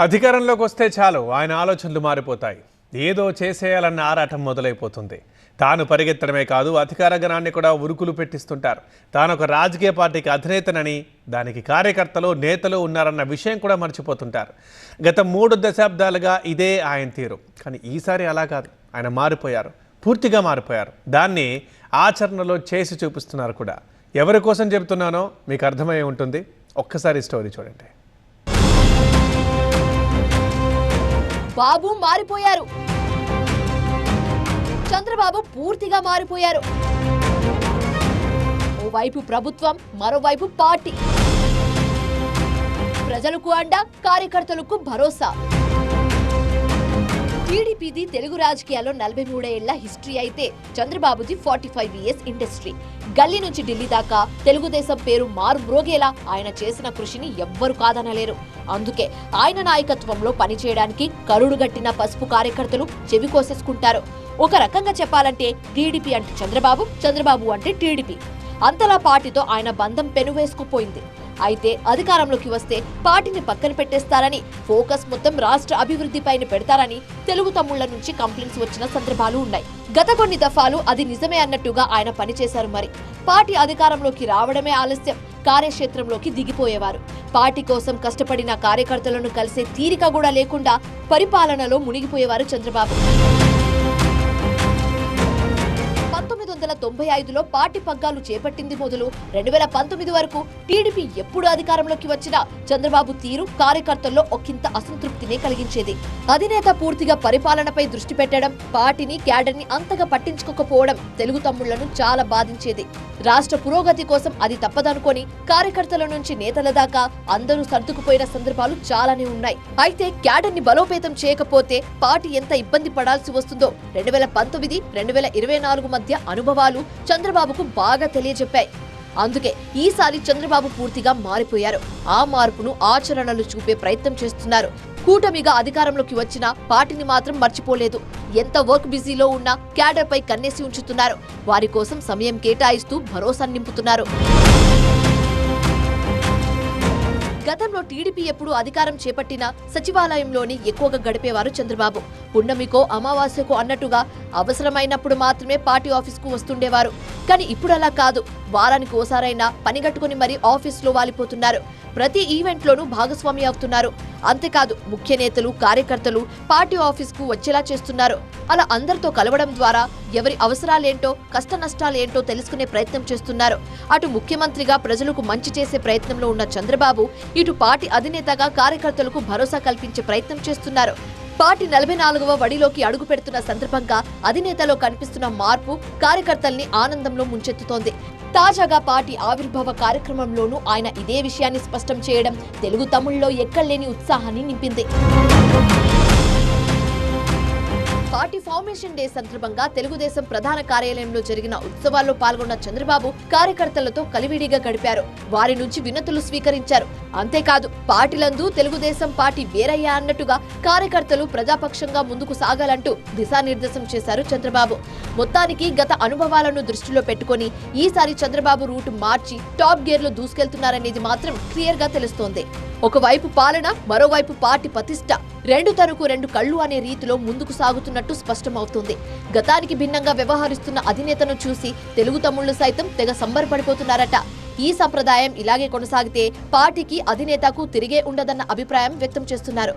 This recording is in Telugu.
అధికారంలోకి వస్తే చాలు ఆయన ఆలోచనలు మారిపోతాయి. ఏదో చేసేయాలన్న ఆరాటం మొదలైపోతుంది. తాను పరిగెత్తడమే కాదు, అధికార గణాన్ని కూడా ఉరుకులు పెట్టిస్తుంటారు. తాను ఒక రాజకీయ పార్టీకి అధినేతనని, దానికి కార్యకర్తలు నేతలు ఉన్నారన్న విషయం కూడా మర్చిపోతుంటారు. గత 3 దశాబ్దాలుగా ఇదే ఆయన తీరు. కానీ ఈసారి అలా కాదు. ఆయన మారిపోయారు, పూర్తిగా మారిపోయారు. దాన్ని ఆచరణలో చేసి చూపిస్తున్నారు కూడా. ఎవరి కోసం చెబుతున్నానో మీకు అర్థమై ఉంటుంది. ఒక్కసారి స్టోరీ చూడండి. బాబు మారిపోయారు. చంద్రబాబు పూర్తిగా మారిపోయారు. ఓవైపు ప్రభుత్వం, మరోవైపు పార్టీ. ప్రజలకు అండ, కార్యకర్తలకు భరోసా. టీడీపీది తెలుగు రాజకీయాల్లో 43 ఏళ్ల హిస్టరీ అయితే చంద్రబాబుది 45 ఇయర్స్ ఇండస్ట్రీ. గల్లీ నుంచి ఢిల్లీ దాకా తెలుగుదేశం పేరు మారుమ్రోగేలా ఆయన చేసిన కృషిని ఎవ్వరు కాదనలేరు. అందుకే ఆయన నాయకత్వంలో పనిచేయడానికి కరుడుగట్టిన పసుపు కార్యకర్తలు చెవి కోసేసుకుంటారు. ఒక రకంగా చెప్పాలంటే టీడీపీ అంటే చంద్రబాబు, చంద్రబాబు అంటే టీడీపీ. అంతలా పార్టీతో ఆయన బంధం పెనువేసుకుపోయింది. అయితే అధికారంలోకి వస్తే పార్టీని పక్కన పెట్టేస్తారని, ఫోకస్ మొత్తం రాష్ట్ర అభివృద్ధిపైన పెడతారని తెలుగు తమ్ముళ్ల నుంచి కంప్లైంట్స్ వచ్చిన సందర్భాలు ఉన్నాయి. గత కొన్ని దఫాలు అది నిజమే అన్నట్టుగా ఆయన పనిచేశారు. మరి పార్టీ అధికారంలోకి రావడమే ఆలస్యం, కార్యక్షేత్రంలోకి దిగిపోయేవారు. పార్టీ కోసం కష్టపడిన కార్యకర్తలను కలిసే తీరిక కూడా లేకుండా పరిపాలనలో మునిగిపోయేవారు చంద్రబాబు. 1995లో పార్టీ పగ్గాలు చేపట్టింది మొదలు 2019 వరకు టీడీపీ ఎప్పుడు అధికారంలోకి వచ్చినా చంద్రబాబు తీరు కార్యకర్తల్లో ఒకంత అసంతృప్తినే కలిగించేది. అధినేత పూర్తిగా పరిపాలనపై దృష్టి పెట్టడం, పార్టీని క్యాడర్ని అంతగా పట్టించుకోకపోవడం తెలుగు తమ్ముళ్లను చాలా బాధించేది. రాష్ట్ర పురోగతి కోసం అది తప్పదనుకొని కార్యకర్తల నుంచి నేతల దాకా అందరూ సర్దుకుపోయిన సందర్భాలు చాలానే ఉన్నాయి. అయితే క్యాడర్ని బలోపేతం చేయకపోతే పార్టీ ఎంత ఇబ్బంది పడాల్సి వస్తుందో 2019, 2024 మధ్య అనుభవాలు చంద్రబాబుకు బాగా తెలియజెప్పాయి. అందుకే ఈసారి చంద్రబాబు పూర్తిగా మారిపోయారు. ఆ మార్పును ఆచరణలు చూపే ప్రయత్నం చేస్తున్నారు. కూటమిగా అధికారంలోకి వచ్చిన పార్టీని మాత్రం మర్చిపోలేదు. ఎంత వర్క్ బిజీలో ఉన్నా క్యాడర్ పై కన్నేసి ఉంచుతున్నారు. వారి కోసం సమయం కేటాయిస్తూ భరోసా నింపుతున్నారు. గతంలో టీడీపీ ఎప్పుడు అధికారం చేపట్టినా సచివాలయంలోనే ఎక్కువగా గడిపేవారు చంద్రబాబు. పున్నమికో అమావాస్యకో అన్నట్టుగా అవసరమైనప్పుడు మాత్రమే పార్టీ ఆఫీస్కు వస్తుండేవారు. కానీ ఇప్పుడు అలా కాదు. వారానికి ఓసారైనా పనిగట్టుకుని మరీ ఆఫీసులో వాలిపోతున్నారు. ప్రతి ఈవెంట్లోనూ భాగస్వామి అవుతున్నారు. అంతేకాదు ముఖ్య నేతలు, కార్యకర్తలు పార్టీ ఆఫీస్కు వచ్చేలా చేస్తున్నారు. అలా అందరితో కలవడం ద్వారా ఎవరి అవసరాలేంటో, కష్ట నష్టాలేంటో తెలుసుకునే ప్రయత్నం చేస్తున్నారు. అటు ముఖ్యమంత్రిగా ప్రజలకు మంచి చేసే ప్రయత్నంలో ఉన్న చంద్రబాబు, ఇటు పార్టీ అధినేతగా కార్యకర్తలకు భరోసా కల్పించే ప్రయత్నం చేస్తున్నారు. పార్టీ 44వ వడిలోకి అడుగు పెడుతున్న సందర్భంగా అధినేతలో కనిపిస్తున్న మార్పు కార్యకర్తల్ని ఆనందంలో ముంచెత్తుతోంది. తాజాగా పార్టీ ఆవిర్భావ కార్యక్రమంలోనూ ఆయన ఇదే విషయాన్ని స్పష్టం చేయడం తెలుగు తమ్ముళ్లలో ఎక్కడలేని ఉత్సాహాన్ని నింపింది. పార్టీ ఫార్మేషన్ డే సందర్భంగా తెలుగుదేశం ప్రధాన కార్యాలయంలో జరిగిన ఉత్సవాల్లో పాల్గొన్న చంద్రబాబు కార్యకర్తలతో కలివిడిగా గడిపారు. వారి నుంచి వినతులు స్వీకరించారు. అంతేకాదు పార్టీలందు తెలుగుదేశం పార్టీ వేరయ్యా అన్నట్టుగా కార్యకర్తలు ప్రజాపక్షంగా ముందుకు సాగాలంటూ దిశానిర్దేశం చేశారు చంద్రబాబు. మొత్తానికి గత అనుభవాలను దృష్టిలో పెట్టుకుని ఈసారి చంద్రబాబు రూట్ మార్చి టాప్ గేర్ లో దూసుకెళ్తున్నారనేది మాత్రం క్లియర్ గా తెలుస్తోంది. ఒకవైపు పాలన, మరోవైపు పార్టీ ప్రతిష్ట, రెండు తనకు రెండు కళ్ళు అనే రీతిలో ముందుకు సాగుతున్నట్టు స్పష్టమవుతుంది. గతానికి భిన్నంగా వ్యవహరిస్తున్న అధినేతను చూసి తెలుగు తమ్ముళ్లు సైతం తెగ సంబరపడిపోతున్నారట. ఈ సంప్రదాయం ఇలాగే కొనసాగితే పార్టీకి, అధినేతకు తిరిగే ఉండదన్న అభిప్రాయం వ్యక్తం చేస్తున్నారు.